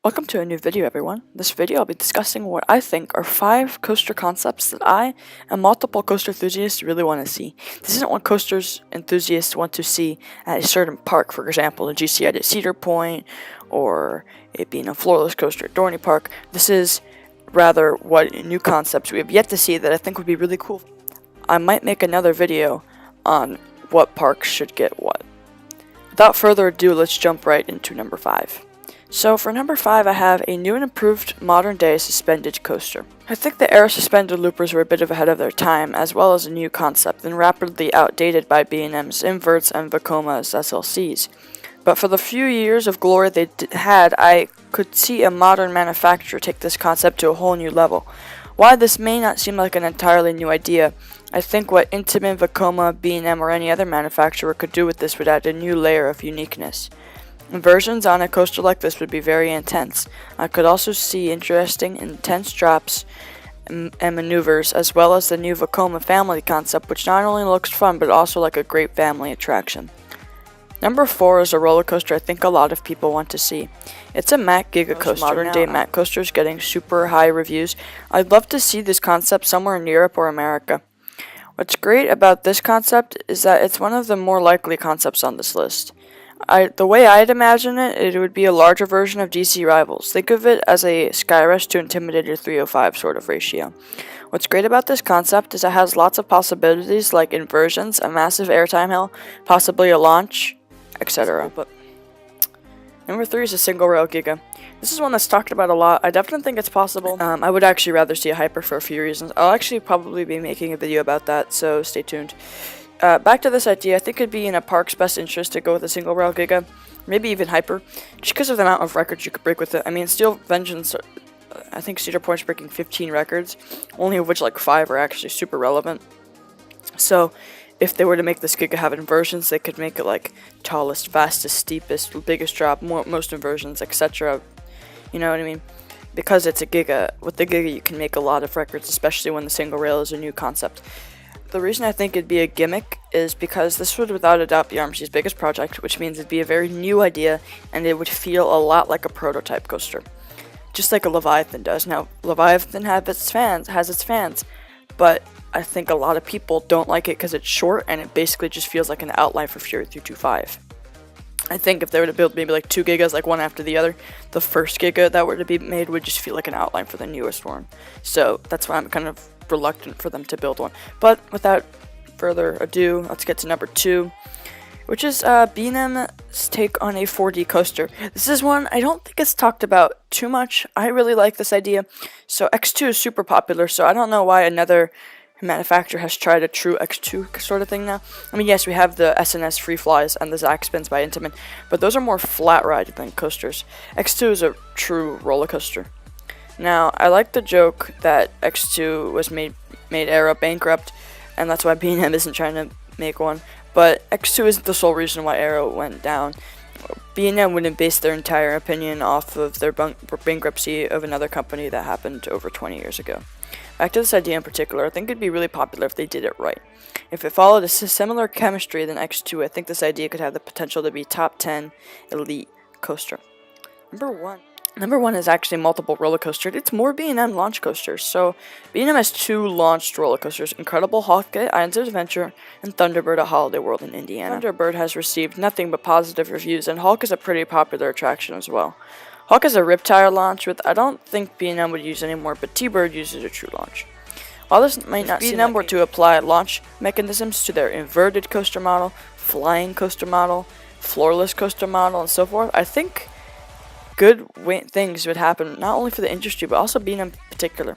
Welcome to a new video, everyone. In this video I'll be discussing what I think are 5 coaster concepts that I and multiple coaster enthusiasts really want to see. This isn't what coasters enthusiasts want to see at a certain park, for example, a GC at Cedar Point, or it being a floorless coaster at Dorney Park. This is rather what new concepts we have yet to see that I think would be really cool. I might make another video on what parks should get what. Without further ado, let's jump right into number 5. So for number 5, I have a new and improved modern-day suspended coaster. I think the era suspended loopers were a bit ahead of their time, as well as a new concept, and rapidly outdated by B&M's inverts and Vecoma's SLCs. But for the few years of glory they had, I could see a modern manufacturer take this concept to a whole new level. While this may not seem like an entirely new idea, I think what Intamin, Vekoma, B&M, or any other manufacturer could do with this would add a new layer of uniqueness. Inversions on a coaster like this would be very intense. I could also see interesting, intense drops and maneuvers, as well as the new Vekoma family concept, which not only looks fun, but also like a great family attraction. Number 4 is a roller coaster I think a lot of people want to see. It's a Mack Giga Coaster. Modern day Mack coasters getting super high reviews. I'd love to see this concept somewhere in Europe or America. What's great about this concept is that it's one of the more likely concepts on this list. The way I'd imagine it, it would be a larger version of DC Rivals. Think of it as a Skyrush to Intimidator 305 sort of ratio. What's great about this concept is it has lots of possibilities like inversions, a massive airtime hill, possibly a launch, etc. But number 3 is a single rail Giga. This is one that's talked about a lot. I definitely think it's possible. I would actually rather see a hyper for a few reasons. I'll actually probably be making a video about that, so stay tuned. Back to this idea, I think it'd be in a park's best interest to go with a single rail Giga, maybe even hyper, just because of the amount of records you could break with it. I mean, Steel Vengeance, I think Cedar Point's breaking 15 records, only of which like 5 are actually super relevant. So if they were to make this Giga have inversions, they could make it like tallest, fastest, steepest, biggest drop, most inversions, etc. You know what I mean? Because it's a Giga, with the Giga you can make a lot of records, especially when the single rail is a new concept. The reason I think it'd be a gimmick is because this would without a doubt be RMC's biggest project, which means it'd be a very new idea and it would feel a lot like a prototype coaster. Just like a Leviathan does. Now, Leviathan has its fans, but I think a lot of people don't like it because it's short and it basically just feels like an outline for Fury 325. I think if they were to build maybe like 2 Gigas, like one after the other, the first Giga that were to be made would just feel like an outline for the newest one. So that's why I'm kind of reluctant for them to build one. But without further ado, let's get to number 2, which is B&M's take on a 4D coaster. This is one I don't think it's talked about too much. I really like this idea. So X2 is super popular, so I don't know why another manufacturer has tried a true X2 sort of thing now. I mean, yes, we have the SNS Free Flies and the Zack Spins by Intamin, but those are more flat ride than coasters. X2 is a true roller coaster. Now, I like the joke that X2 was made Aero bankrupt, and that's why B&M isn't trying to make one, but X2 isn't the sole reason why Aero went down. B&M wouldn't base their entire opinion off of their bankruptcy of another company that happened over 20 years ago. Back to this idea in particular, I think it'd be really popular if they did it right. If it followed a similar chemistry than X2, I think this idea could have the potential to be top 10 elite coaster. Number 1 is actually multiple roller coaster. It's more B&M launch coasters. So B&M has 2 launched roller coasters: Incredible Hulk at Islands of Adventure and Thunderbird at Holiday World in Indiana. Thunderbird has received nothing but positive reviews, and Hulk is a pretty popular attraction as well. Hulk has a riptire launch, which I don't think B&M would use anymore, but T-Bird uses a true launch. While this might not seem B&M were to apply launch mechanisms to their inverted coaster model, flying coaster model, floorless coaster model, and so forth, I think good things would happen, not only for the industry, but also B&M in particular.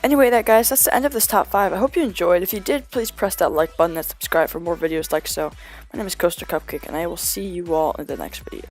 Anyway, that's the end of this top 5. I hope you enjoyed. If you did, please press that like button and subscribe for more videos like so. My name is Coaster Cupcake, and I will see you all in the next video.